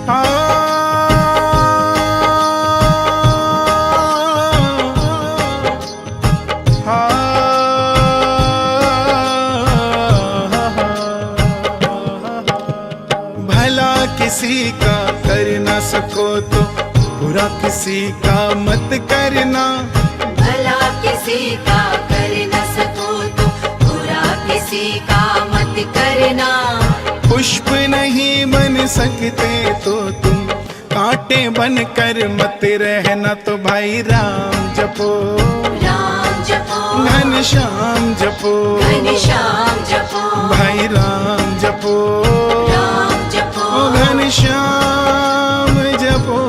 भला किसी का कर ना सको तो बुरा किसी का मत करना। भला किसी का कर न सको तो बुरा किसी का मत करना। पुष्प नहीं बन सकते तो तुम कांटे बन कर मत रहना। तो भाई राम जपो राम जपो घनश्याम जपो घनश्याम जपो भाई राम जपो राम जपो घनश्याम जपो।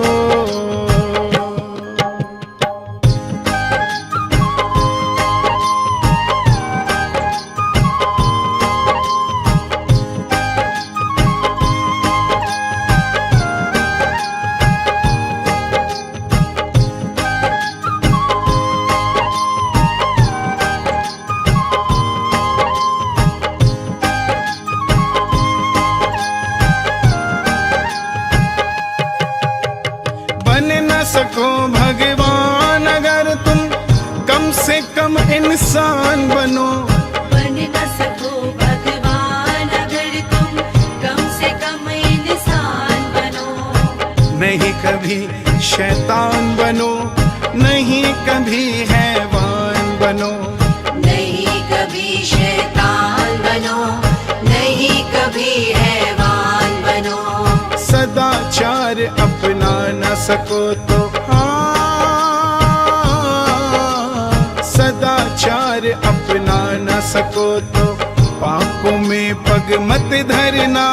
बन न सको भगवान अगर तुम कम से कम इंसान बनो। बन न सको भगवान अगर तुम कम से कम इंसान बनो। नहीं कभी शैतान बनो नहीं कभी हैवान बनो। नहीं कभी शैतान बनो नहीं कभी हैवान बनो। सदाचार अपना न सको तो सदाचार अपना न सको तो पापों में पग मत धरना।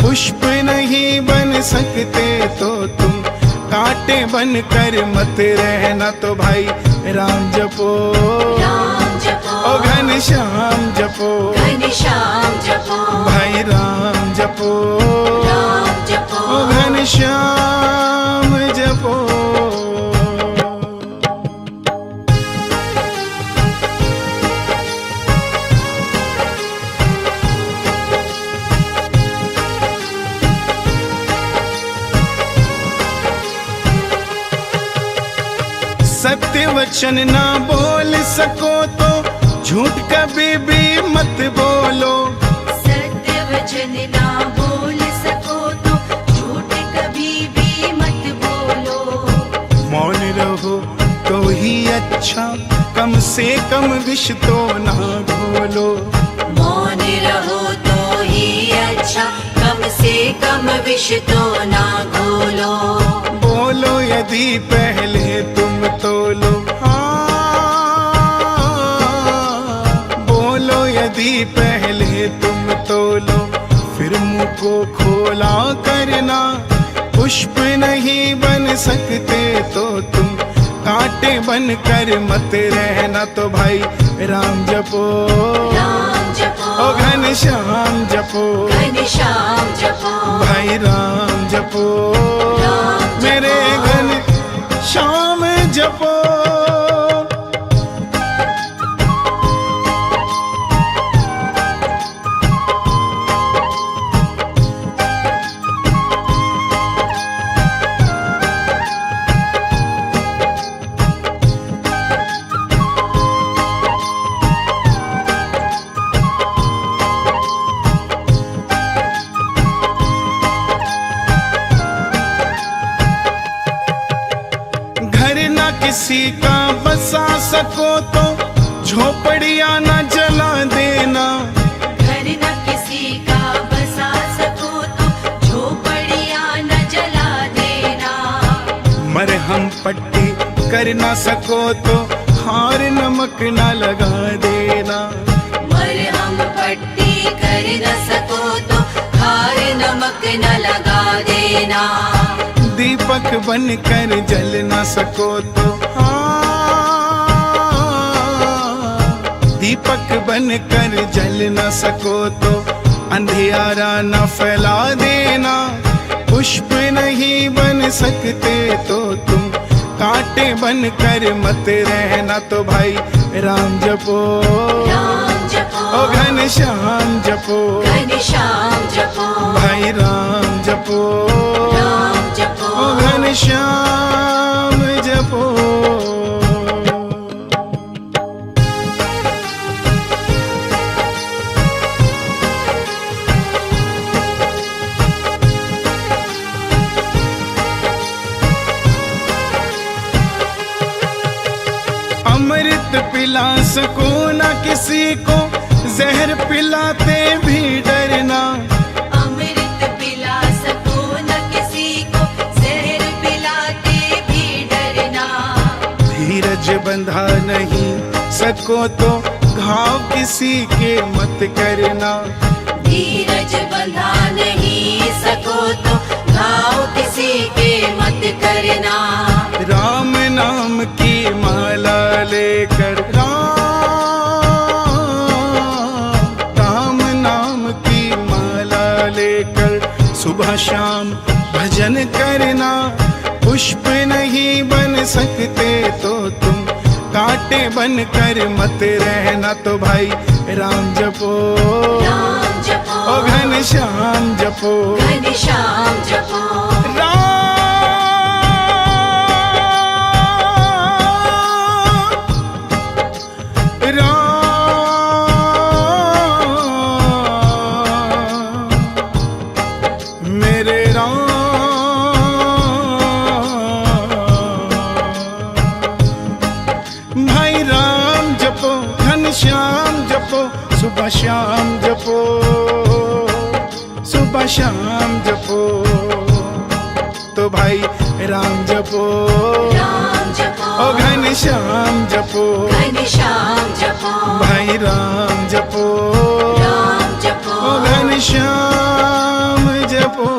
पुष्प नहीं बन सकते तो तुम कांटे बन कर मत रहना। तो भाई राम जपो राम जपो ओ घनश्याम जपो घनश्याम जपो भाई राम जपो राम जपो ओ घनश्याम जपो। सत्य वचन ना बोल सको तो झूठ कभी भी मत बोलो। सत्य वचन ना बोल सको तो झूठ कभी भी मत बोलो। मौन रहो तो ही अच्छा कम से कम विष तो ना घोलो। मौन रहो तो ही अच्छा कम से कम विष तो ना घोलो। बोलो यदि पहले तुम तोलो बोलो यदि पहले तुम तोलो फिर मुंह को खोला करना। पुष्प नहीं बन सकते तो तुम कांटे बन कर मत रहना। तो भाई राम जपो राम जपो ओ घनश्याम जपो घनश्याम जपो भाई राम जपो राम जपो मेरे घनश्याम जपो। किसी का बसा सको तो झोपड़ियां न जला देना। घर न किसी का बसा सको तो झोपड़ियां न जला देना। मरहम पट्टी कर ना सको तो खार नमक न लगा देना। मरहम पट्टी कर न सको तो खार नमक न लगा देना। दीपक बन कर जल ना सको तो दीपक बन कर जल ना सको तो अंधियारा न फैला देना। पुष्प नहीं बन सकते तो तुम कांटे बन कर मत रहना। तो भाई राम जपो राम जपो ओ घनश्याम जपो, घनश्याम जपो, भाई राम जपो, राम जपो, ओ घनश्याम जपो। अमृत पिला सको ना किसी को, जहर पिलाते भी डरना। अमृत पिला सको न किसी को, जहर पिलाते भी डरना। धीरज बंधा नहीं सको तो घाव किसी के मत करना। धीरज बंधा नहीं सको तो घाव किसी के मत करना। राम नाम की माला लेकर, राम नाम की माला लेकर सुबह शाम भजन करना। पुष्प नहीं बन सकते तो तुम कांटे बन कर मत रहना। तो भाई राम जपो, राम जपो, ओ घनश्याम जपो, घनश्याम जपो, मेरे राम, भाई राम जपो, घनश्याम जपो, सुबह शाम जपो, सुबह शाम जपो। तो भाई राम जपो, राम जपो, ओ घनश्याम जपो, घनश्याम जपो, भाई राम जपो, राम जपो, ओ घनश्याम जपो।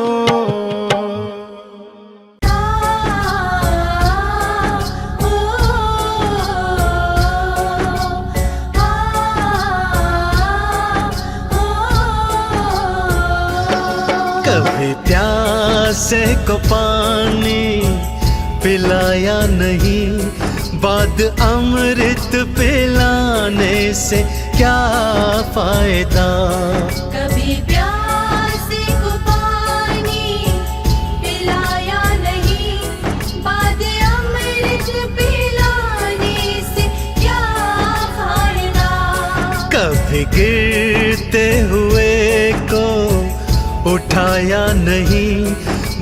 कभी प्यासे को पानी पिलाया नहीं, बाद अमृत पिलाने से क्या फायदा। कभी प्यासे को पानी पिलाया नहीं, बाद अमृत पिलाने से क्या फायदा। कभी गिरते हुए को उठाया नहीं,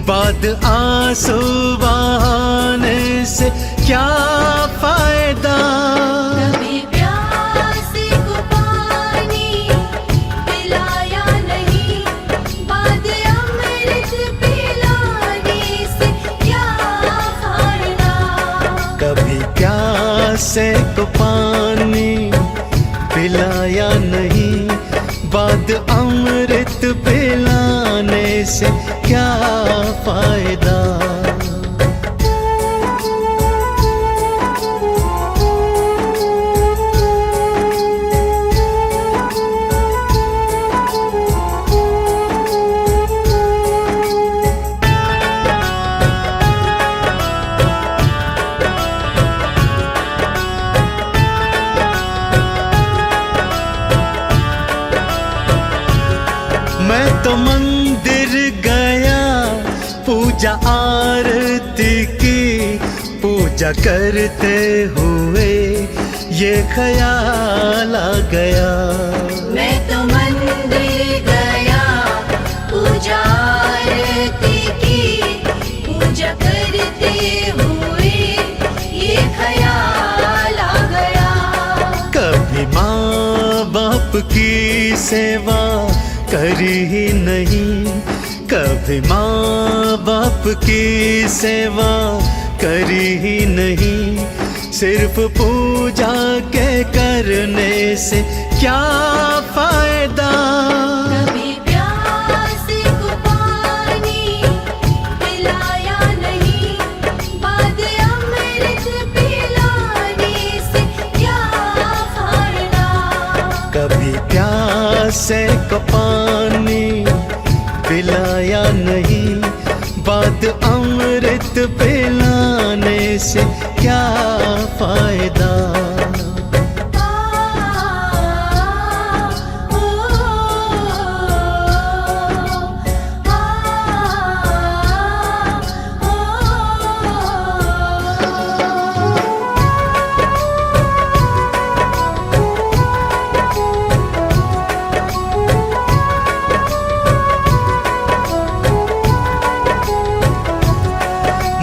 बाद आंसू बहाने से क्या फायदा। कभी प्यासे को पानी पिलाया नहीं, बाद अमृत पिलाने से क्या फायदा। कभी प्यासे को पानी पिलाया नहीं, बाद अमृत पिलाने से क्या फायदा। मैं तो मंदिर गया, पूजा आरती की, पूजा करते हुए ये ख्याल आ गया। मैं तो मंदिर गया, पूजा आरती की, पूजा करते हुए ये ख्याल आ गया। कभी माँ बाप की सेवा करी ही नहीं, कभी माँ बाप की सेवा करी ही नहीं, सिर्फ पूजा के करने से क्या फायदा। कभी प्यासे को पानी पिलाया नहीं, बाद अमृत पिलाने से क्या फायदा। कभी प्यासे को पानी पिलाया नहीं, बाद अमृत पिलाने से क्या फायदा।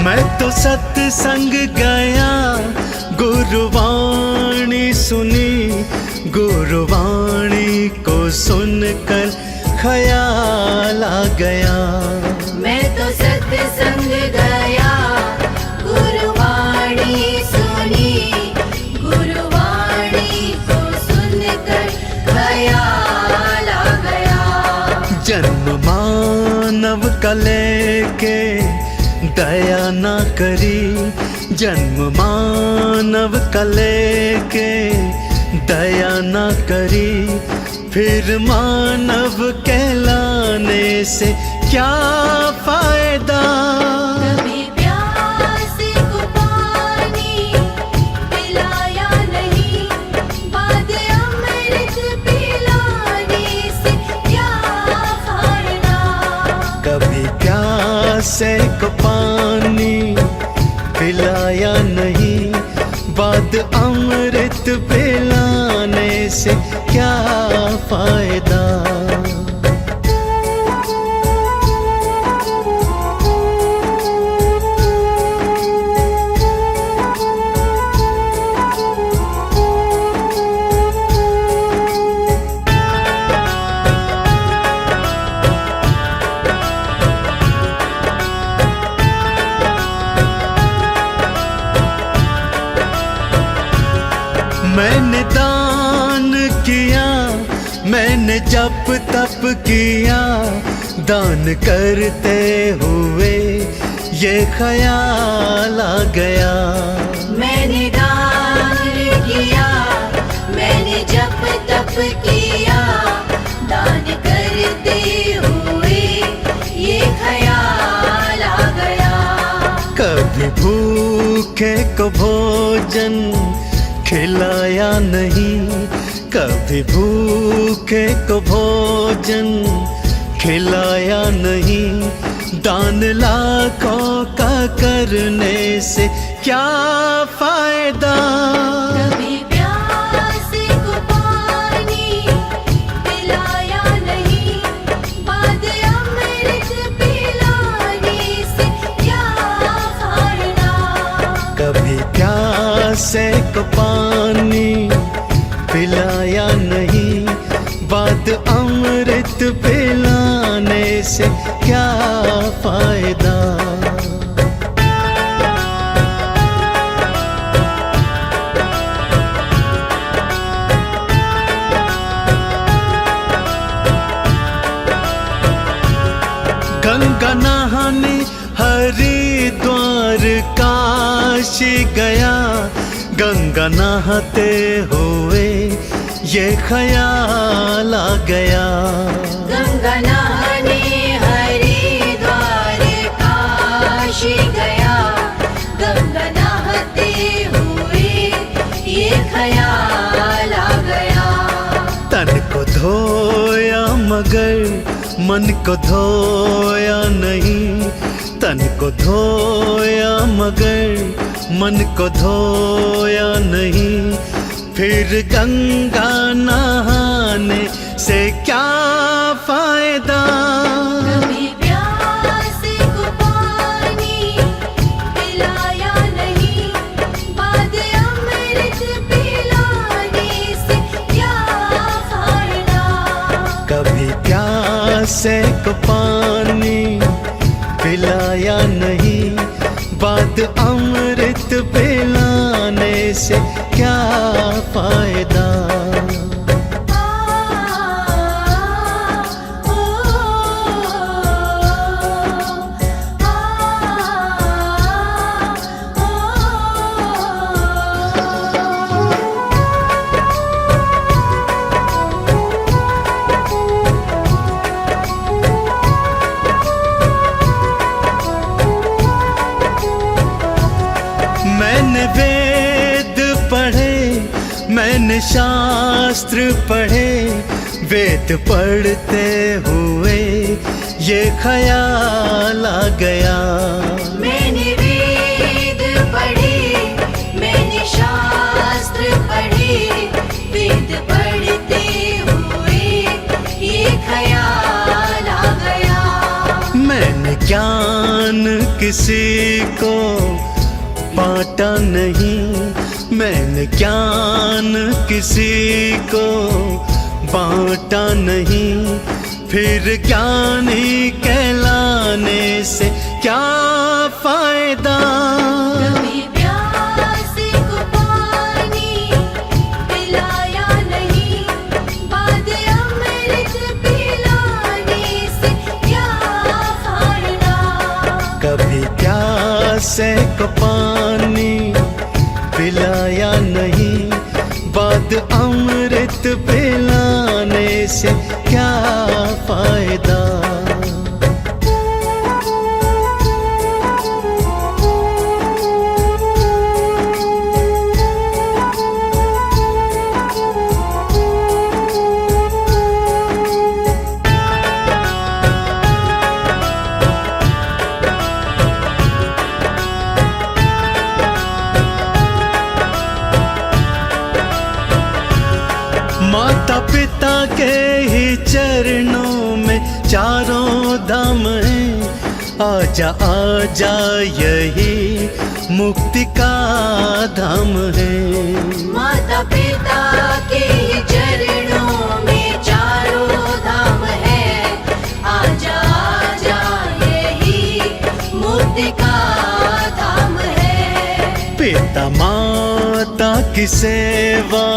मैं तो सत्संग गया, गुरुवाणी सुनी, गुरुवाणी को सुनकर ख्याल आ गया। मैं तो सत्संग गया, गुरुवाणी सुनी, गुरुवाणी को सुनकर ख्याल आ गया। जन्म मानव का लेके दया ना करी, जन्म मानव का लेके दया ना करी, फिर मानव कहलाने से क्या फायदा। कभी प्यासे को पानी पिलाया नहीं, बाद अमृत पिलाने से क्या फायदा। कभी प्यासे को पानी पिलाया नहीं, बाद अमृत पिलाने से क्या फायदा। मैंने दान किया, मैंने जप तप किया, दान करते हुए ये ख्याल आ गया। मैंने दान किया, मैंने जप तप किया, दान करते हुए ये ख्याल आ गया। कभी भूखे को भोजन खिलाया नहीं, कभी भूखे को भोजन खिलाया नहीं, दान लाखों का करने से क्या फायदा। कभी प्यासे को पानी पिलाया नहीं, बाद अमृत पिलाने से क्या फायदा। कभी प्यासे को पानी पिलाया नहीं, बाद अमृत पिलाने से क्या फायदा। गंगा नहाने हरिद्वार काशी गया, गंगा नहाते हुए ये ख्याल आ गया। गंगा नहाने हरिद्वार काशी गया, गंगा नहाते हुए ये ख्याल आ गया। तन को धोया मगर मन को धोया नहीं, तन को धोया मगर मन को धोया नहीं, फिर गंगा नहाने से क्या फायदा। कभी प्यासे को पानी पिलाया नहीं, बाद अमृत पिलाने से क्या फायदा। कभी प्यासे को पानी पिलाया नहीं, बाद अमृत पिलाने से क्या फायदा। मैंने वेद पढ़े, मैंने शास्त्र पढ़े, वेद पढ़ते हुए ये ख्याल आ गया। मैंने वेद पढ़े, मैंने शास्त्र पढ़े, वेद पढ़ते हुए ये ख्याल आ गया। मैंने ज्ञान किसी को बांटा नहीं, मैंने ज्ञान किसी को बांटा नहीं, फिर ज्ञानी कहलाने से क्या फायदा। कभी प्यासे को पानी पिलाया नहीं, बाद अमृत पिलाने से क्या फायदा। कभी प्यासे को पानी पिलाया नहीं, बाद अमृत पिलाने से क्या फायदा। माता पिता के ही चरणों में चारों धाम है, आजा आजा यही मुक्ति का धाम है। माता पिता के चरणों में चारों धाम है, आजा आजा यही मुक्ति का धाम है। पिता माता की सेवा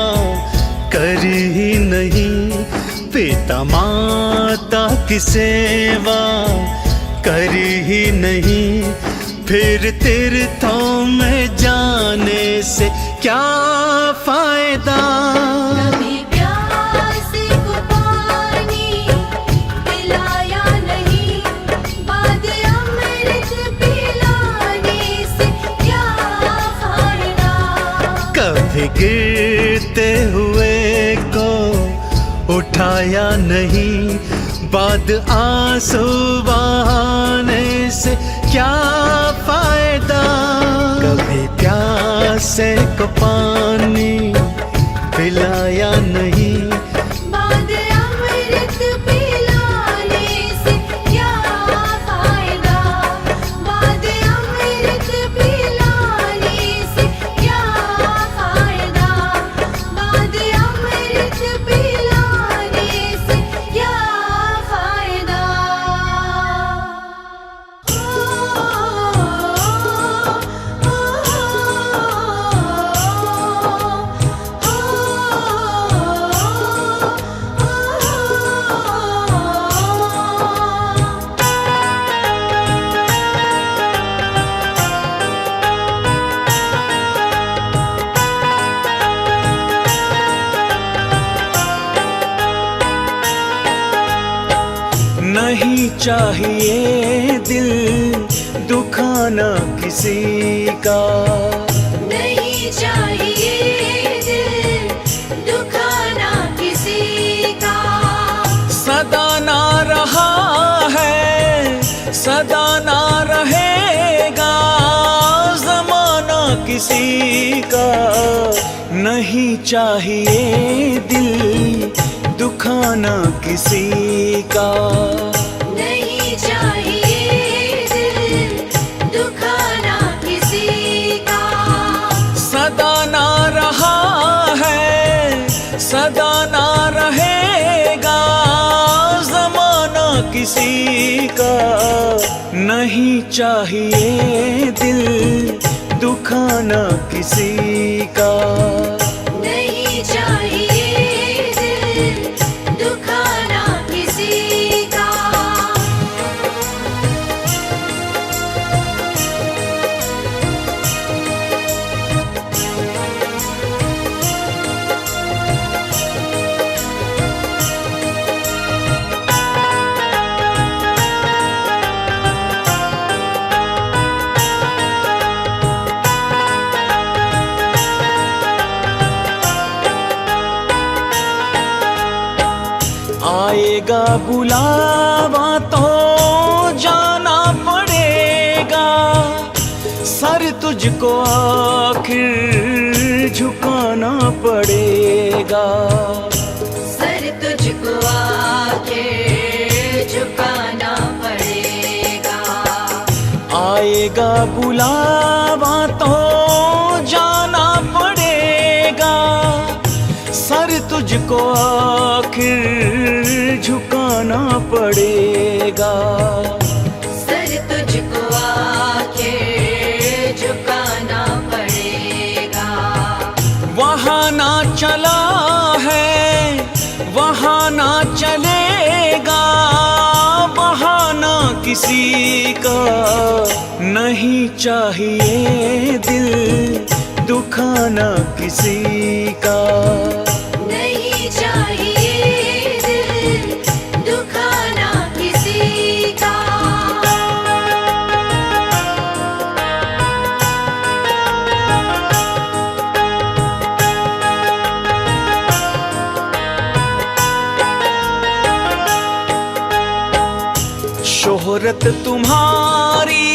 करी ही नहीं, पिता माता की सेवा करी ही नहीं, फिर तीर्थों में जाने से क्या फायदा। कभी प्यासे को पानी पिलाया नहीं, बाद अमृत पिलाने से क्या फायदा। कभी गिरते हुए को उठाया नहीं, बाद आंसू बहाने से क्या फायदा। कभी प्यासे को पानी पिलाया नहीं, बाद अमृत पिलाने से क्या फायदा। बाद अमृत पिलाने से क्या फायदा। बाद अमृत पिलाने से क्या फायदा। नहीं चाहिए दिल दुखाना किसी का, नहीं चाहिए दिल दुखाना किसी का। सदा ना रहा है सदा ना रहेगा ज़माना किसी का। नहीं चाहिए दिल दुखाना किसी का, नहीं चाहिए दिल दुखाना किसी का। सदा ना रहा है सदा ना रहेगा ज़माना किसी का। नहीं चाहिए दिल दुखाना किसी का। नहीं चाहिए दिल दुखाना किसी का। आएगा बुलावा तो जाना पड़ेगा, सर तुझको आखिर झुकाना पड़ेगा। सर तुझको आके झुकाना पड़ेगा। आएगा बुलावा तो जाना पड़ेगा, सर तुझको आखिर झुकाना पड़ेगा। सर तुझको आखिर झुकाना पड़ेगा। वहाँ ना चला है वहाँ ना चलेगा, बहाना किसी का नहीं चाहिए, दिल दुखाना किसी का नहीं चाहिए, दिल दुखाना किसी का। शोहरत तुम्हारी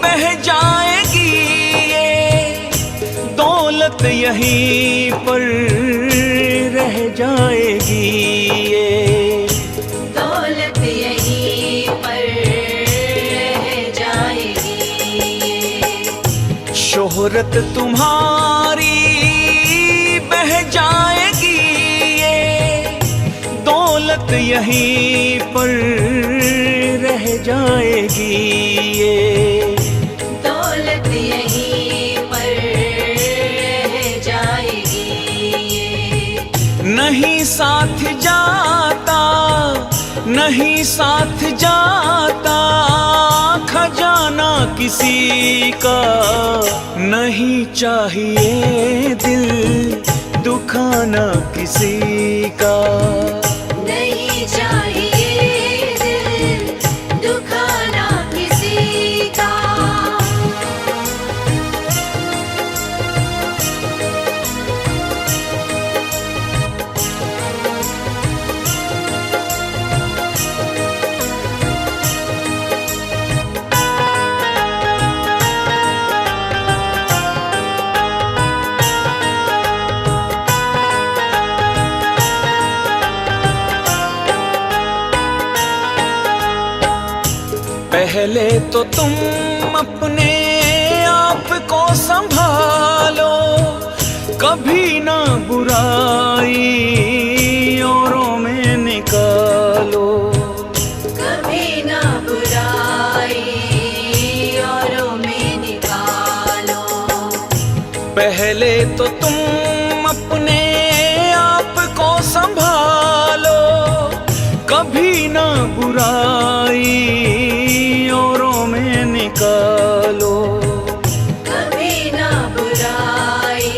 बह जाएगी, ये दौलत यहीं पर रह जाएगी, ये दौलत यहीं पर रह जाएगी। शोहरत तुम्हारी बह जाएगी, ये दौलत यहीं पर रह जाएगी, ये दौलत यहीं पर रह जाएगी, ये नहीं साथ जाता नहीं साथ जाता, खजाना किसी का नहीं चाहिए, दिल दुखाना किसी का नहीं चाहिए, दिल दुखाना किसी का। पहले तो तुम अपने आप को संभालो, कभी ना बुराई औरों में निकालो, कभी ना बुराई औरों में निकालो। पहले तो तुम अपने आप को संभालो, कभी ना बुराई औरों में निकालो, कभी ना बुराई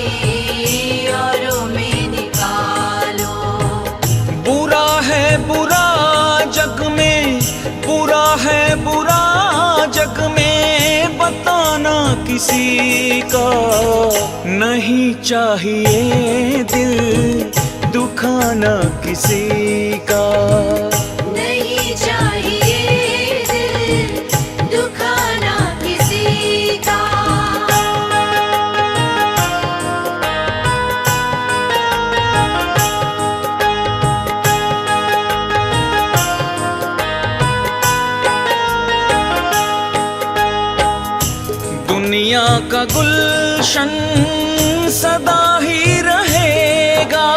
औरों में निकालो। बुरा है बुरा जग में, बुरा है बुरा जग में, बताना किसी का नहीं चाहिए, दिल दुखाना किसी का नहीं चाहिए, दिल दुखाना किसी का। दुनिया का गुलशन सदा ही रहेगा,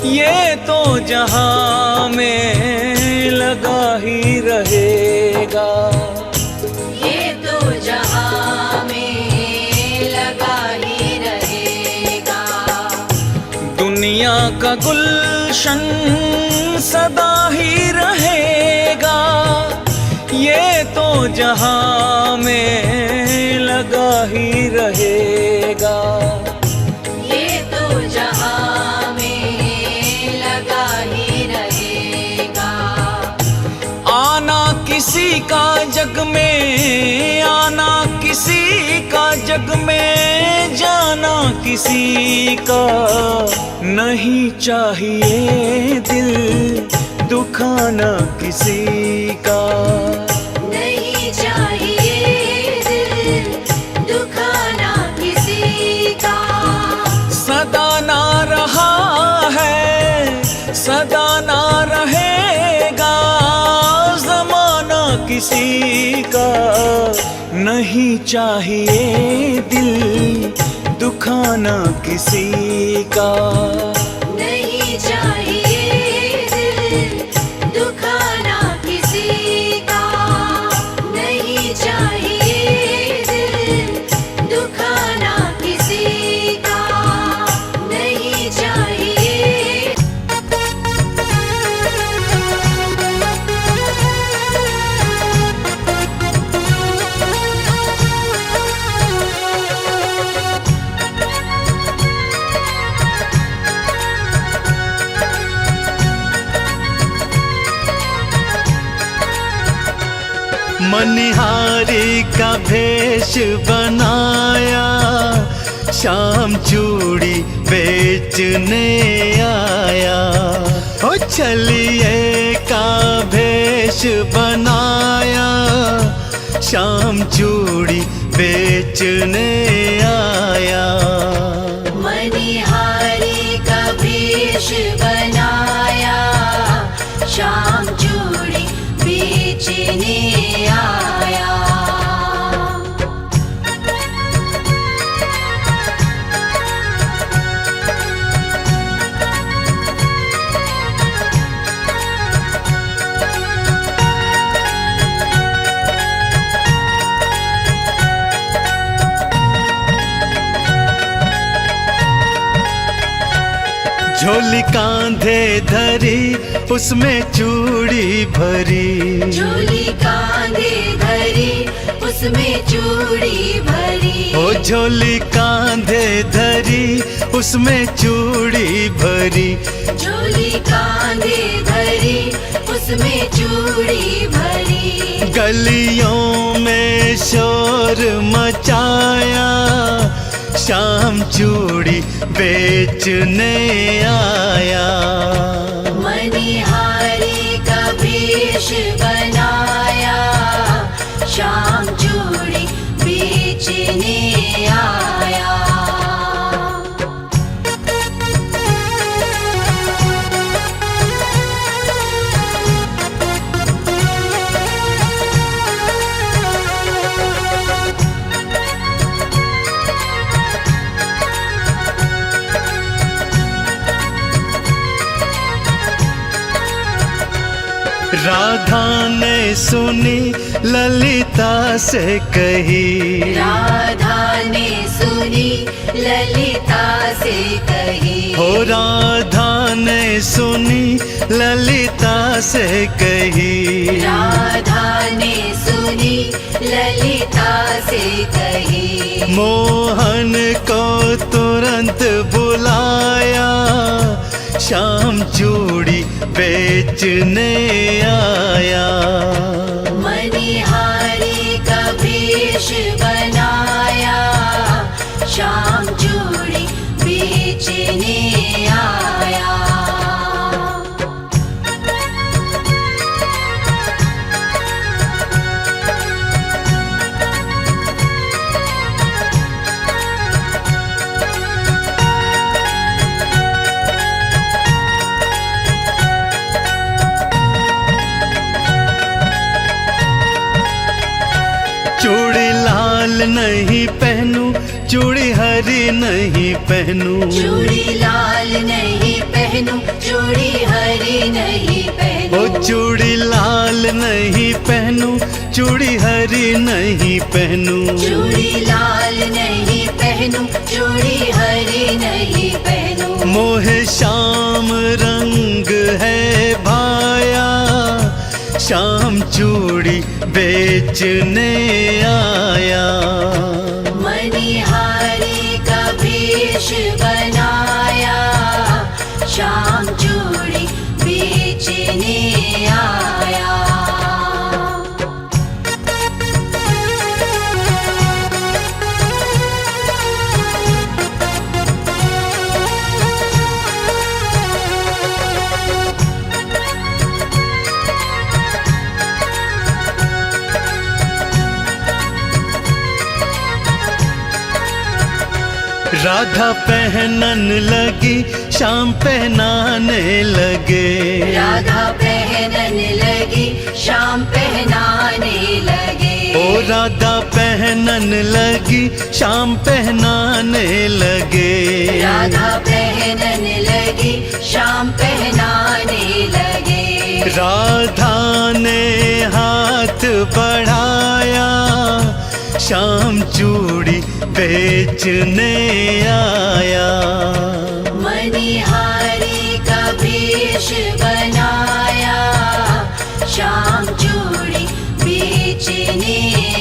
ये तो जहां में लगा ही रहेगा, ये तो जहां में लगा ही रहेगा। दुनिया का गुलशन सदा ही रहेगा, ये तो जहां में लगा ही रहेगा, ये तो जहां में लगा ही रहेगा। आना किसी का जग में, आना किसी का जग में, जाना किसी का नहीं चाहिए, दिल दुखाना किसी का नहीं चाहिए, दिल दुखाना किसी का। सदा ना रहा है सदा ना रहेगा, जमाना किसी का नहीं चाहिए दिल दुखाना किसी का। नहीं चाहिए दिल दुखाना किसी का, नहीं चाहिए दिल दुखाना किसी का, नहीं चाहिए। मनिहारी का भेष बनाया, शाम चूड़ी बेचने आया। ओ छलिए का भेष बनाया, शाम चूड़ी बेचने आया। मनिहारी का भेष बनाया, शाम चूड़ी बेचने आया। झोली कांधे धरी, उसमें चूड़ी भरी। झोली कांधे धरी, उसमें चूड़ी भरी। ओ झोली कांधे धरी, उसमें चूड़ी भरी। झोली कांधे धरी, उसमें चूड़ी भरी। गलियों में शोर मचाया, शाम चूड़ी बेचने आया। मनिहारी का भेष बनाया, शाम चूड़ी बेचने आया। राधा ने सुनी ललिता से कही। राधा ने सुनी ललिता से कही। हो राधा ने सुनी ललिता से कही। राधा ने सुनी ललिता से कही। मोहन को तुरंत बुलाया, शाम चूड़ी बेचने आया। मनिहारी का भेष बनाया, शाम चूड़ी बेचने आया। चूड़ी लाल नहीं पहनूं, चूड़ी हरी नहीं पहनूं। चूड़ी लाल नहीं पहनूं, चूड़ी हरी नहीं पहनूं। ओ चूड़ी लाल नहीं पहनूं, चूड़ी हरी नहीं पहनूं। चूड़ी लाल नहीं पहनूं, चूड़ी हरी नहीं पहनूं। मोहे शाम रंग है भाया, शाम चूड़ी बेचने आया। मनिहारी का भेष बनाया, शाम चूड़ी बेचने आया। राधा पहनन लगी, शाम पहनाने लगे। राधा पहनने लगी, शाम पहनाने लगे। राधा पहनन लगी, श्याम पहनाने लगे। राधा पहनन लगी, श्याम पहनाने लगे। राधा ने हाथ बढ़ाया, श्याम चूड़ी बेचने आया। मणिहारी का भेष बनाया, श्याम चूड़ी बेचने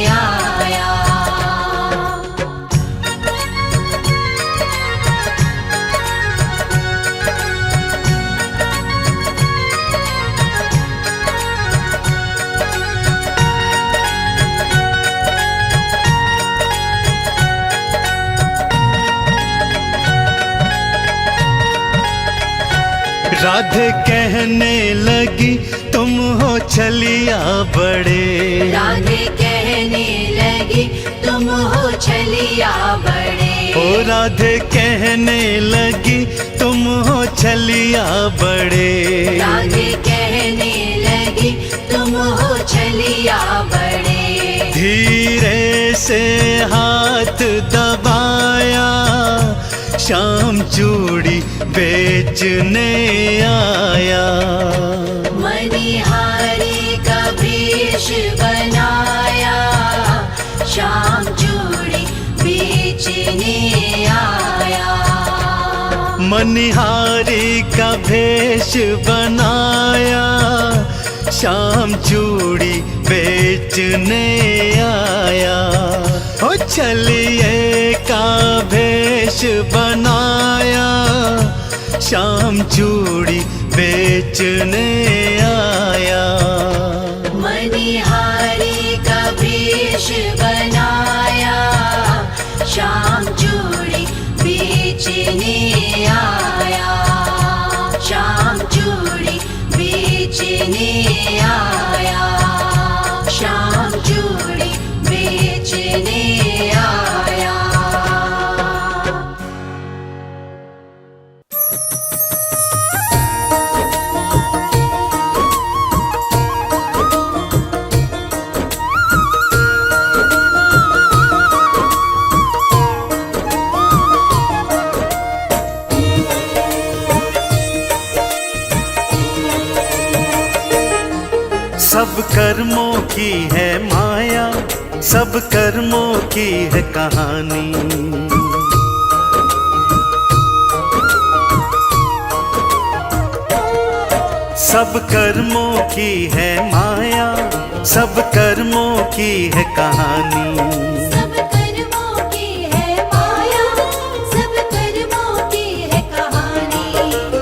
आया। राधे कहने लगी, तुम हो छलिया बड़े। राधे कहने लगी, तुम हो छलिया बड़े। ओ राधे कहने लगी, तुम हो छलिया बड़े। राधे कहने लगी, तुम हो छलिया बड़े। धीरे से हाथ दबाया, श्याम चूड़ी बेचने आया। मणिहारी का भेष बनाया, श्याम चूड़ी बेचने आया। मणिहारी का भेष बनाया, श्याम चूड़ी बेचने आया। ओ छलिए का भेष बनाया, श्याम चूड़ी बेचने आया। मणिहारी का भेष बनाया, श्याम चूड़ी बेचने आया। श्याम चूड़ी बेचने आया। श्याम चूड़ी बेचने आया। सब कर्मों की है माया, सब कर्मों की है कहानी। सब कर्मों की है माया, सब कर्मों की है कहानी। सब कर्मों की है माया, सब कर्मों की है कहानी।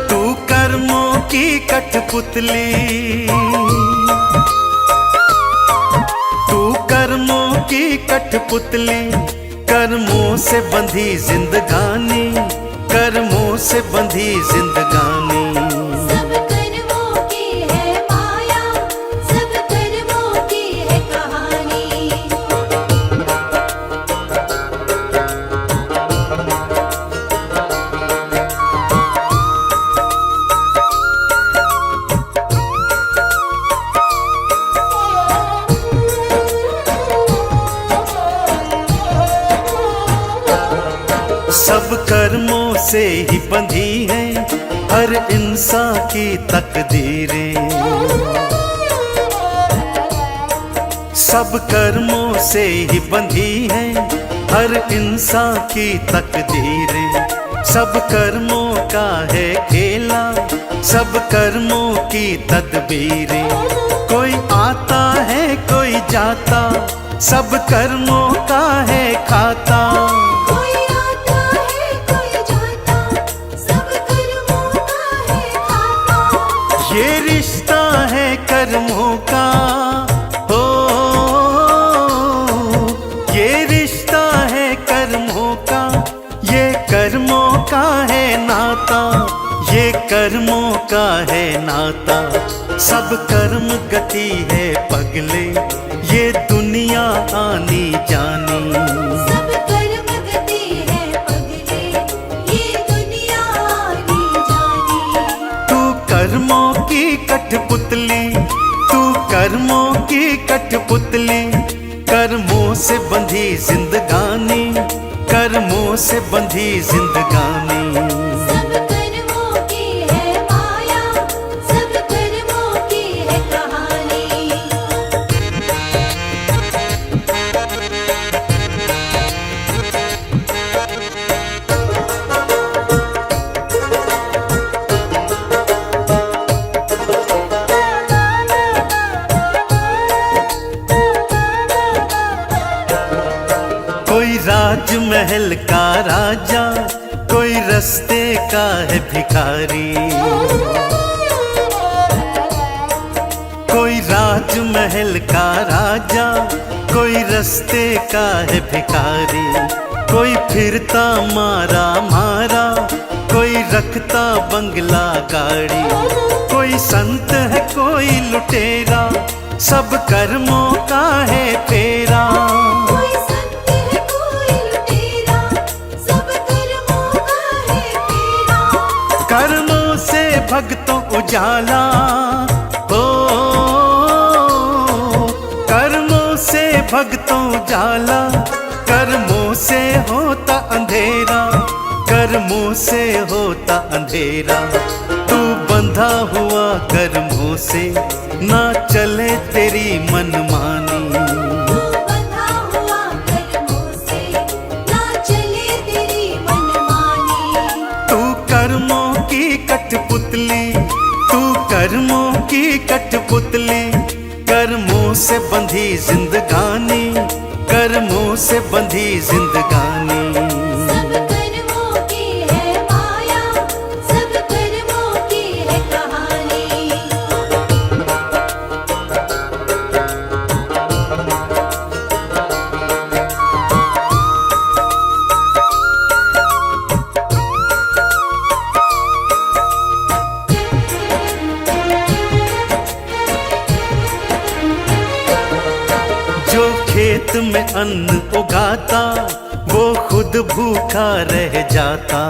तू कर्मों की कठपुतली, कर्मों की कठपुतली, कर्मों से बंधी जिंदगानी, कर्मों से बंधी जिंदगानी। सब कर्मों की है माया, सब कर्मों की है कहानी। सब कर्मों से ही बंधी है हर इंसान की तकदीरें। सब कर्मों से ही बंधी है हर इंसान की तकदीरें। सब कर्मों का है खेला, सब कर्मों की तदबीरें। कोई आता है कोई जाता, सब कर्मों का है खाता। ये रिश्ता है कर्मों का, हो ये रिश्ता है कर्मों का, ये कर्मों का है नाता, ये कर्मों का है नाता। सब कर्म गति है पगले, ये दुनिया आनी जानी। सब कर्म गति है पगले, ये दुनिया आनी जानी। तू कर्मों की कठपुतली, तू कर्मों की कठपुतली, कर्मों से बंधी जिंदगानी, कर्मों से बंधी जिंदगानी। सब कर्मों की है माया, सब कर्मों की है कहानी। कोई राजमहल का राजा, कोई रस्ते का है भिखारी। कोई राजमहल का राजा, कोई रस्ते का है भिखारी। कोई फिरता मारा मारा, कोई रखता बंगला गाड़ी। कोई संत है कोई लुटेरा, सब कर्मों का है फेरा। कोई संत है कोई लुटेरा, सब कर्मों का है फेरा। कर्मों से भक्तों उजाला हो, कर्मों से भक्तों उजाला। कर्मों से होता अंधेरा, कर्मों से होता अंधेरा। तू बंधा हुआ कर्मों से, ना चले तेरी मनमानी। तू बंधा हुआ कर्मों से, ना चले तेरी मनमानी। तू कर्मों की कठपुतली, तू कर्मों की कठपुतली। कर्मों से बंधी जिंदगानी, कर्मों से बंधी जिंदगानी। सब कर्मों की है माया, सब कर्मों की है कहानी। जो खेत में अन्न उगाता, वो खुद भूखा रह जाता।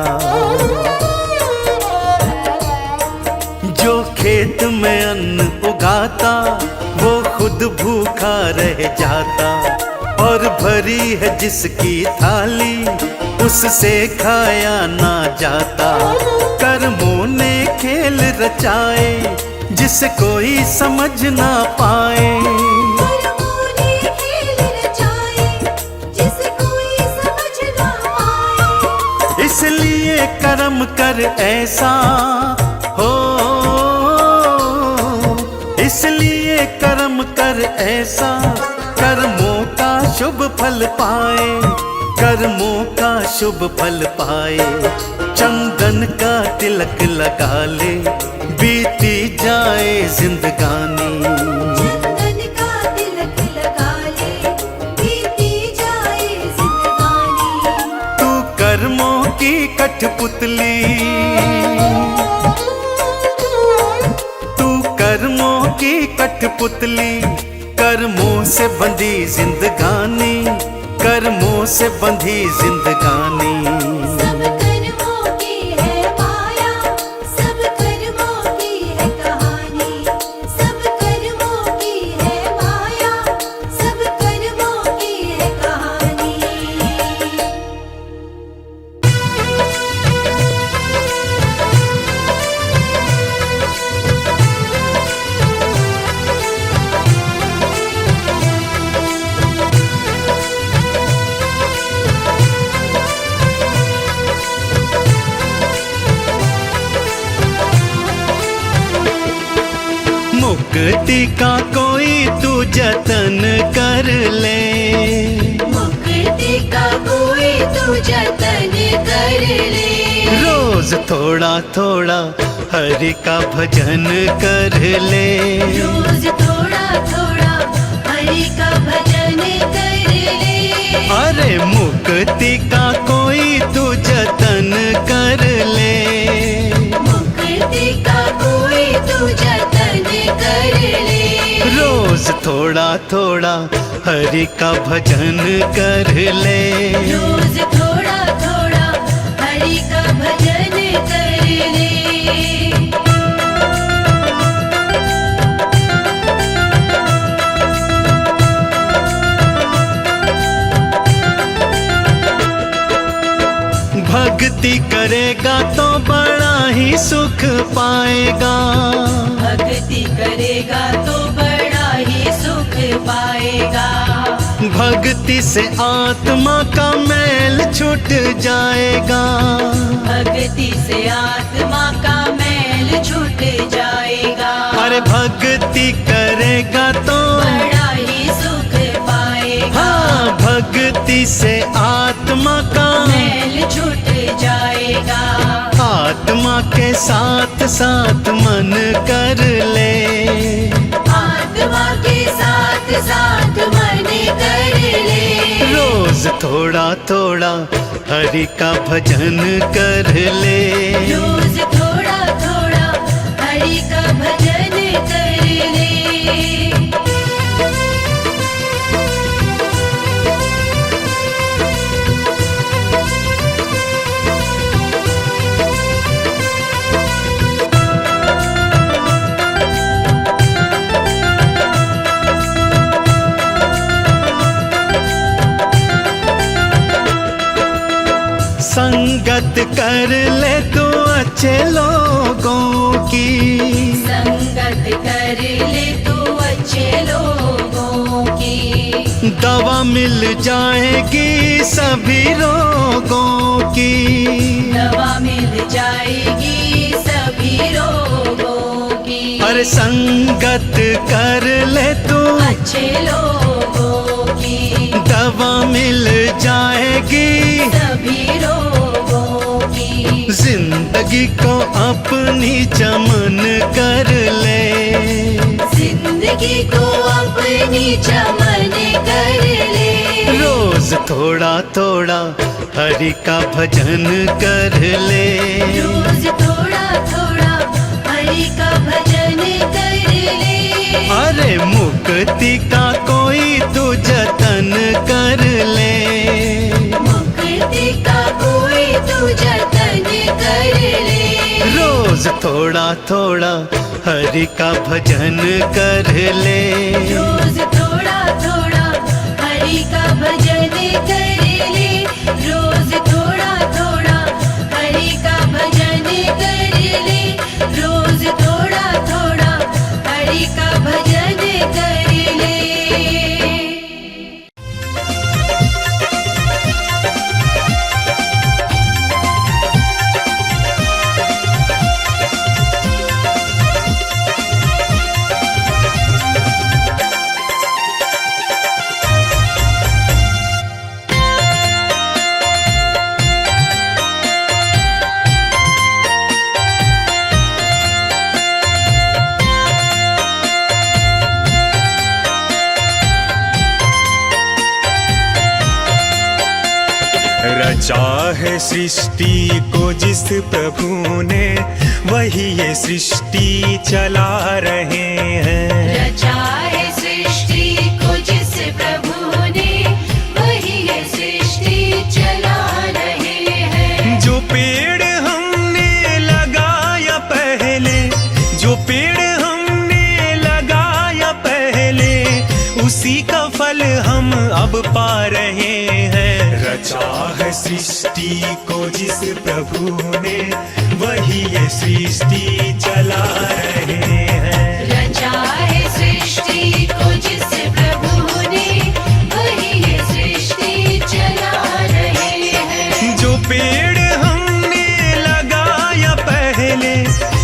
जो खेत में अन्न उगाता, वो खुद भूखा रह जाता। और भरी है जिसकी थाली, उससे खाया ना जाता। कर्मों ने खेल रचाए, जिसे कोई समझ ना पाए। कर्मों ने खेल रचाए, जिसे कोई समझ ना पाए। इसलिए कर्म कर ऐसा हो, इसलिए कर्म कर ऐसा। कर्मों का शुभ फल पाए, कर्मों का शुभ फल पाए। चंदन का तिलक लगा ले, बीती जाए जिंदगानी। चंदन का तिलक लगा ले, बीती जाए जिंदगानी। तू कर्मों की कठपुतली, तू कर्मों की कठपुतली। कर्मों से बंधी जिंदगानी, कर्मों से बंधी जिंदगानी। सब कर्मों की है माया, सब कर्मों की है कहानी। सब कर्मों की है माया, सब कर्मों की है कहानी। मुक्ति का कोई तू जतन कर ले, मुक्ति का कोई तू जतन कर ले। रोज थोड़ा थोड़ा हरि का भजन कर ले। रोज थोड़ा थोड़ा हरि का भजन कर ले। अरे मुक्ति का कोई तू जतन कर ले। मुक्ति का कोई तू जतन कर ले। रोज थोड़ा थोड़ा हरि का भजन कर ले। रोज थोड़ा थोड़ा हरि का भजन कर ले। भक्ति करेगा तो बड़ा ही सुख पाएगा। भक्ति करेगा तो बड़ा ही सुख पाएगा। भक्ति से आत्मा का मैल छूट जाएगा। भक्ति से आत्मा का मैल छूट जाएगा। अरे भक्ति करेगा तो बड़ा ही सुख पाएगा। हाँ, भक्ति से आत्मा का मैल छूट जाएगा। आत्मा के साथ साथ मन कर ले। आत्मा के साथ साथ मन कर ले। रोज थोड़ा थोड़ा हरि का भजन कर ले। रोज थोड़ा थोड़ा हरि का भजन कर ले। संगत कर ले तो अच्छे लोगों की। संगत कर ले तो अच्छे लोगों की। दवा मिल जाएगी सभी रोगों की। दवा मिल जाएगी सभी रोगों की। अरे संगत कर ले तो अच्छे लोगों की। दवा मिल जाएगी सभी रोगों की। जिंदगी को अपनी चमन कर ले। जिंदगी को अपनी चमन कर ले। रोज थोड़ा थोड़ा हरि का भजन कर ले। रोज थोड़ा थोड़ा हरि का भजन कर ले। अरे मुक्ति का कोई तू जतन कर ले। मुक्ति का कोई तू जतन कर ले। रोज थोड़ा थोड़ा हरि का भजन कर ले। रोज थोड़ा थोड़ा हरि का भजन कर ले। रोज थोड़ा थोड़ा हरि का भजन कर ले। रोज थोड़ा थोड़ा हरि का भजन कर ले। रचा है सृष्टि को जिस प्रभु ने, वही ये सृष्टि चला रहे हैं। रचा है सृष्टि को जिस प्रभु ने, वही ये सृष्टि चला रहे हैं। जो पेड़ हमने लगाया पहले, जो पेड़ हमने लगाया पहले, उसी का फल हम अब पा रहे हैं। रचा है सृष्टि को जिस प्रभु ने, वही ये सृष्टि चला रहे हैं। रचा है सृष्टि को जिस प्रभु ने, वही ये सृष्टि चला रहे हैं। जो पेड़ हमने लगाया पहले,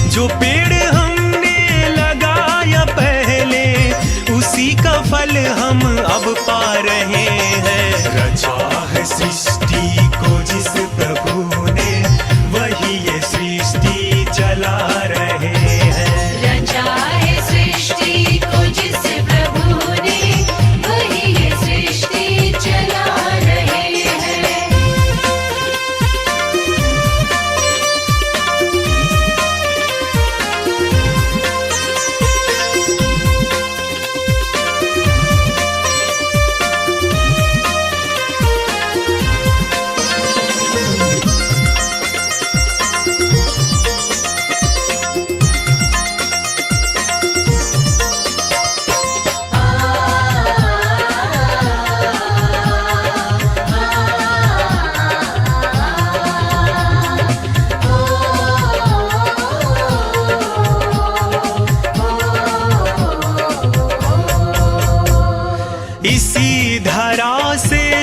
जो पेड़ हमने लगाया पहले, उसी का फल हम अब पा रहे हैं। रचा है सृष्टि को जिस प्रभु ने, वही ये सृष्टि चला रहे हैं। रचा है सृष्टि को जिस प्रभु ने, वही ये सृष्टि चला रहे हैं।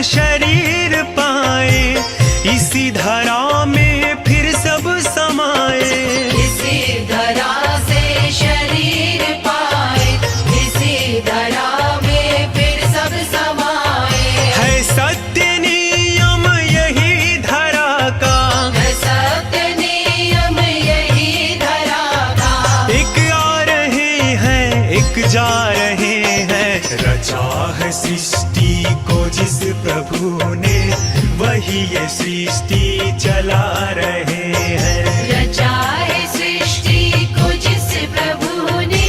शरीर पाए, इसी धरा में फिर सब समाए। इसी धरा से शरीर पाए, इसी धरा में फिर सब समाए। है सत्य नियम यही धरा का, है सत्य नियम यही धरा का। एक आ रहे हैं एक जा रहे हैं। रचा है सृष्टि को जिस प्रभु ने, वही ये सृष्टि चला रहे हैं। रचा है सृष्टि को जिस प्रभु ने,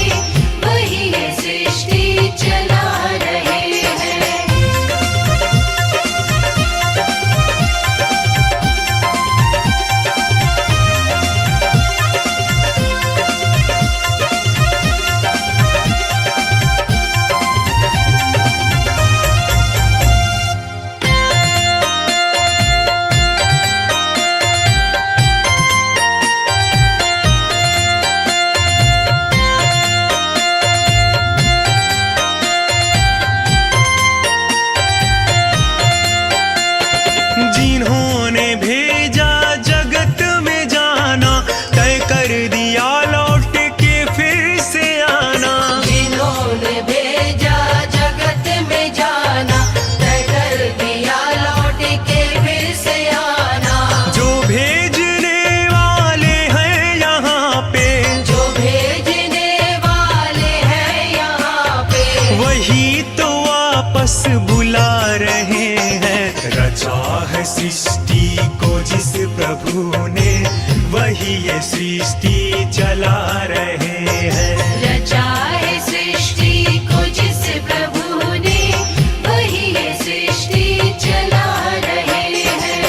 वही ये सृष्टि चला रहे हैं। जिन्होंने भेजा जगत में जाना, तय कर दिया लौट के फिर से आना। जिन्होंने भेजा जगत में जाना, तय कर दिया लौट के फिर से आना। जो भेजने वाले हैं यहाँ पे, जो भेजने वाले हैं यहाँ पे, वही तो वापस बुला रहे हैं। रचा है सृष्टि को जिस प्रभु ने, वही ये सृष्टि चला रहे हैं। रचा है सृष्टि को जिस प्रभु ने, वही ये सृष्टि चला रहे हैं।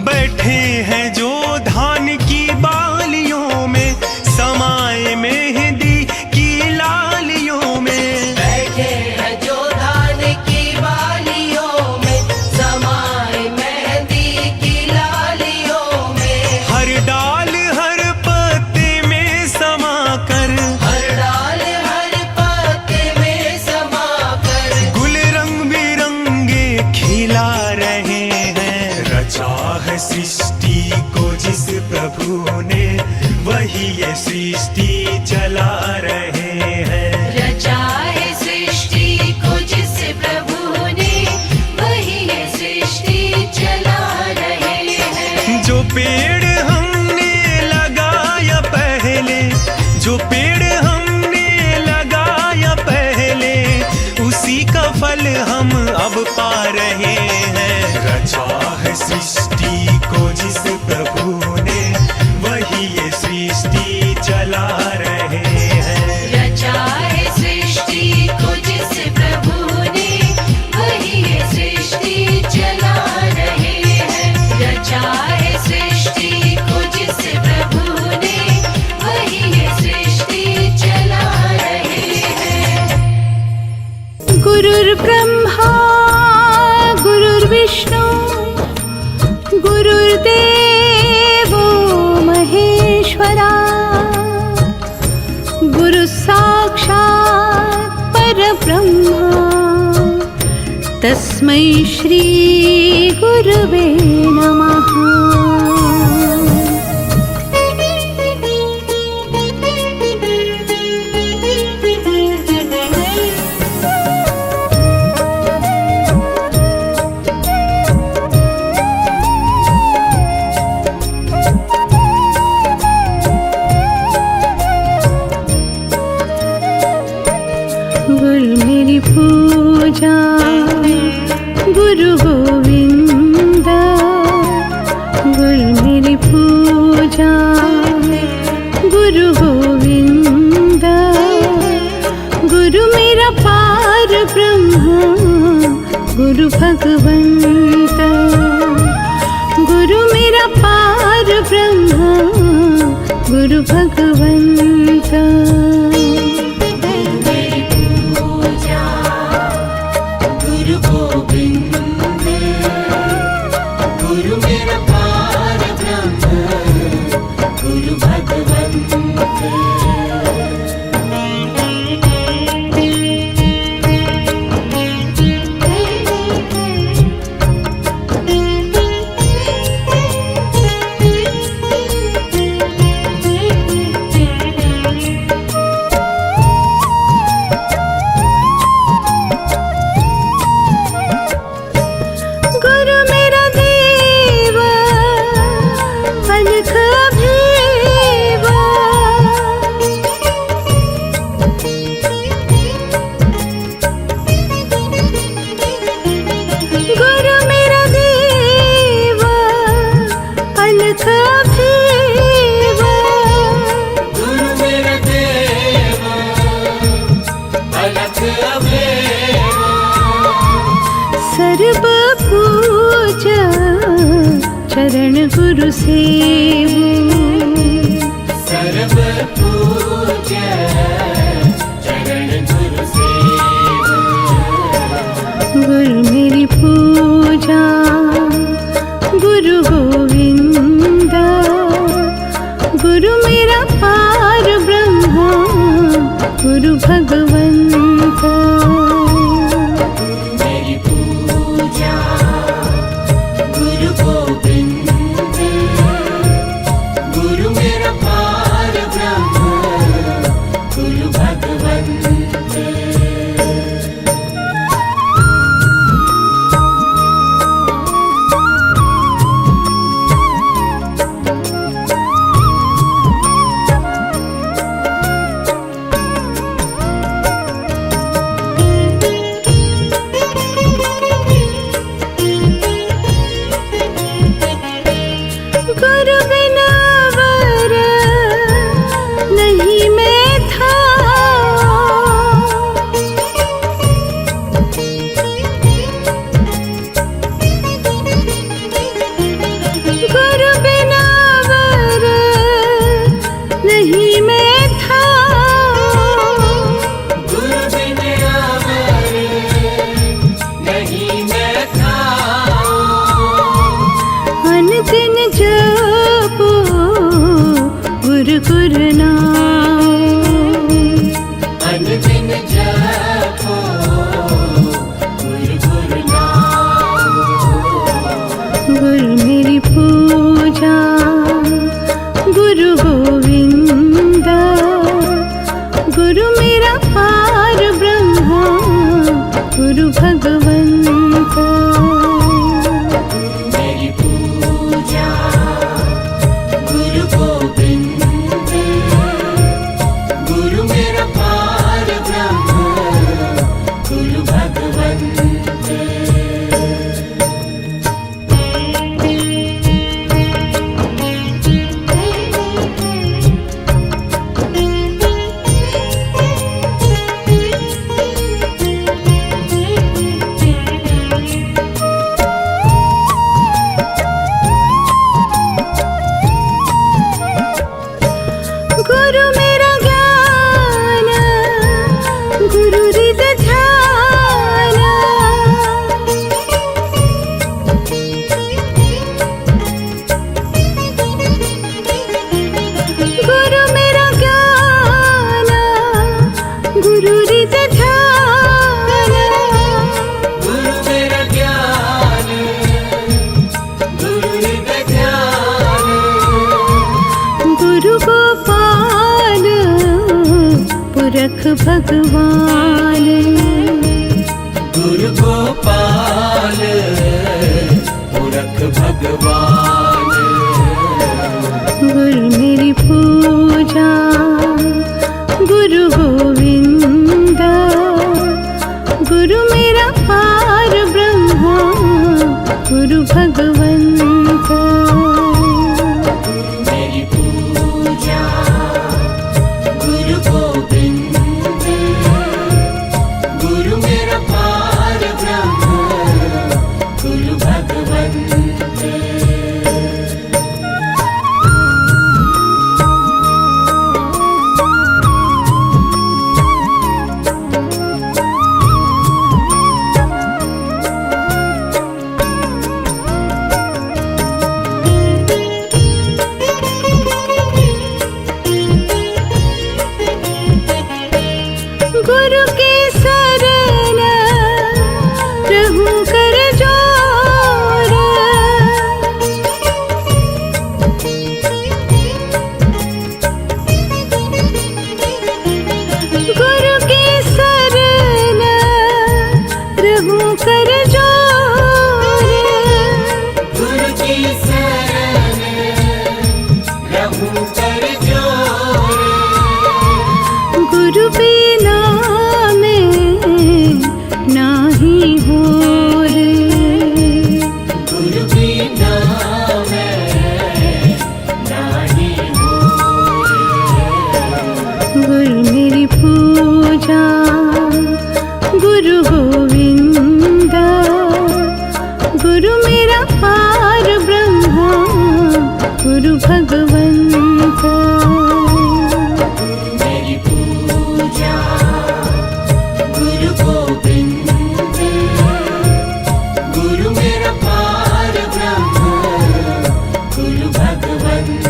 बैठे हैं जो धान की बालियों में, समाए मेहंदी की लालियों में। बैठे हैं जो धान की बालियों में, समाए मेहंदी की लालियों में। हर डाल हर पत्ते में समा कर, हर डाल हर पत्ते में समा कर, गुल रंग बिरंगे खिला रहे हैं। रचा है सृष्टि को जिस प्रभु ने, वही ये सृष्टि चला रहे हैं। रचा है सृष्टि को जिस प्रभु ने, वही ये सृष्टि चला रहे हैं। जो पेड़ हमने लगाया पहले, जो पेड़ हमने लगाया पहले, उसी का फल हम अब पा रहे हैं। रचा है सृष्टि को जिस प्रभु ने, वही ये सृष्टि चला रहे हैं। रचा है सृष्टि को जिस प्रभु ने, वही ये सृष्टि चला रहे हैं। रचा है सृष्टि को जिस प्रभु ने, वही ये सृष्टि चला रहे हैं। गुरुर्ब्रह्मा गुरुर्विष्णु गुरुर्देवो महेश्वरा, गुरु साक्षात् परब्रह्मा, तस्मै श्री गुरवे नमः। पूजा गुरु गोविंद गुरु भगवंत। मेरी पूजा गुरु गोविंद, गुरु मेरा पार ब्रह्म, गुरु भगवंत। गुरु मेरा देव अलख अभेवा, गुरु मेरा देव अलख अभेवा, गुरु मेरा देव अलख अभेवा, सर्व पूजा चरण गुरु सेवु, सर्व पूजा चरण गुरु सेवा। गुरु मेरी पूजा गुरु गोविंद, गुरु मेरा पार ब्रह्म, गुरु भगवंत। मेरी पूजा गुरु गोविंद, गुरु मेरा पार ब्रह्म, गुरु भगवंत। गुरु बिना वर नहीं मैं था, गुरु बिना वर नहीं मैं था, गुरु बिन अमर नहीं मैं था, अन दिन जपो गुरु गुरु नाम, अन दिन जपो गुरु गुरु नाम। गुरु मेरी पूजा गुरु गोविंद, गुरु मेरा पार ब्रह्म, गुरु भगवंत। मेरी पूजा गुरु गोविंद, गुरु मेरा पार ब्रह्म, गुरु भगवंत। गुरु मेरा ज्ञान गुरु हृद ध्यान, गुरु मेरा ज्ञान गुरु हृद ध्यान, गुरु मेरा ज्ञान गुरु हृद ध्यान, गुरु गोपाल पुरख भगवान, गुरु गोपाल पुरख भगवान। गुरु मेरी पूजा गुरु गोविंद, गुरु मेरा पार ब्रह्म, गुरु भगवंत। मेरी पूजा गुरु गोविंद, गुरु मेरा पार ब्रह्म, गुरु भगवंत। भगवंत। मेरी पूजा गुरु गोविंद, गुरु मेरा पार ब्रह्म, गुरु भगवंत।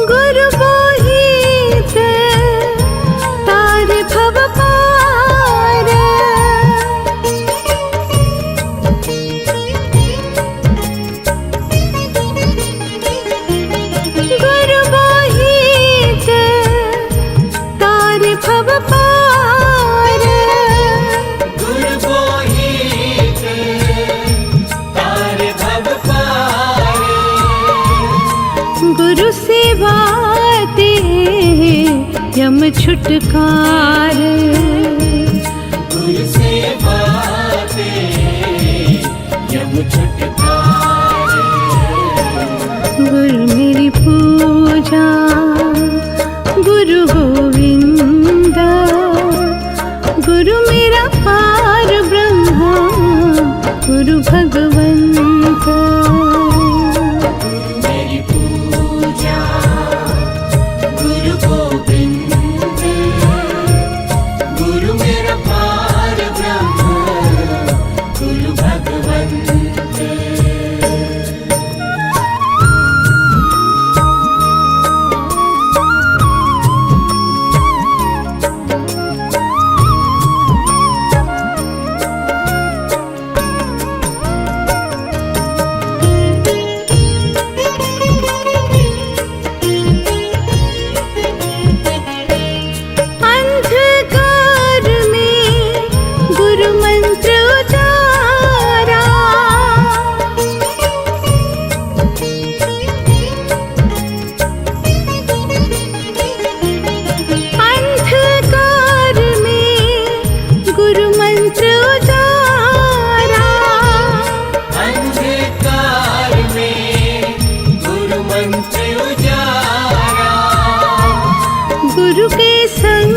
गुरु मोहित तारे भव पार, गुरु मोहित तारे भव पार, गुरु मोहित तारे भव पार, गुरु सेवा ते यम छुटकार, गुरु सेवा ते यम छुटकार। गुरु मेरी पूजा गुरु गोविंद, गुरु मेरा पार ब्रह्म, गुरु भगवंत। मेरी पूजा गुरु गोविंद, गुरु मेरा पार ब्रह्म, गुरु भगवंत। अंधकार में गुरु मंत्र उतारा, अंधकार में गुरु मंत्र उतारा, अंधकार में गुरु मंत्र उजारा, गुरु के संग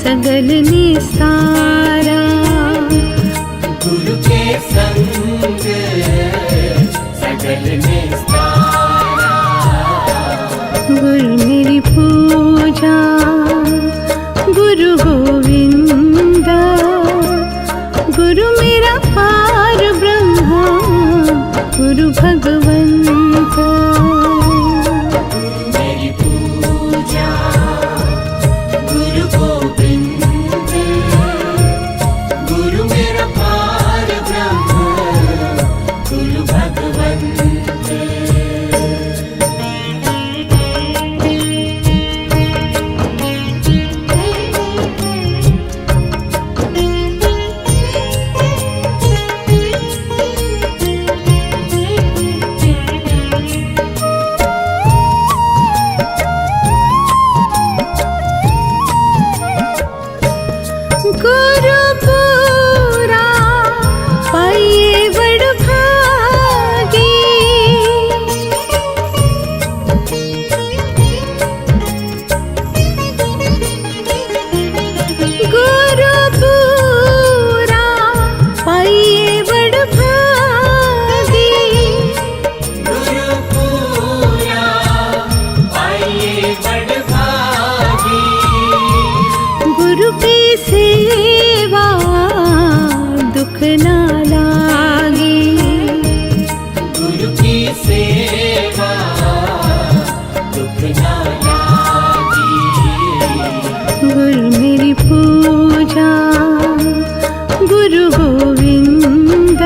सगल निस्तारा, गुरु के संग सगल निस्तारा। गुरु मेरी पूजा गुरु गोविंद, गुरु मेरा पार ब्रह्म, गुरु भगवंत। मेरी पूजा गुरु गोविंद, गुरु मेरा पार ब्रह्म, गुरु भगवंत। गुरु पूरा पाइए बड़ भागी, गुरु पूरा पाइए बड़ भागी, गुरु पूरा पाइए बड़ भागी, गुरु की सेवा दुख ना लागे, गुरु की सेवा दुख ना लागी। गुरु मेरी पूजा गुरु गोविंद,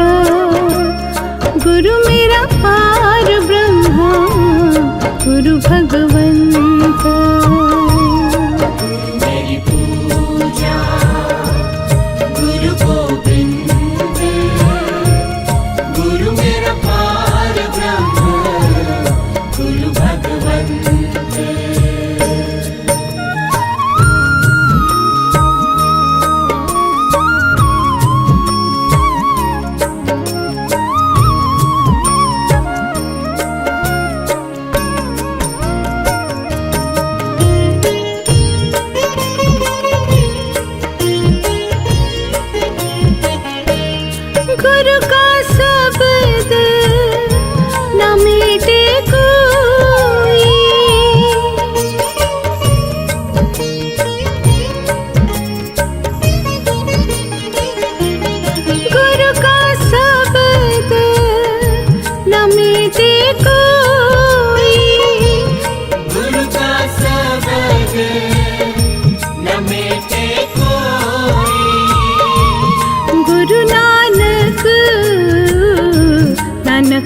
गुरु मेरा पार ब्रह्म, गुरु भगवंत। मेरी पूजा गुरु गोविंद, गुरु मेरा पार ब्रह्म, गुरु भगवंत।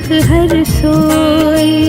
सुख हर सोई।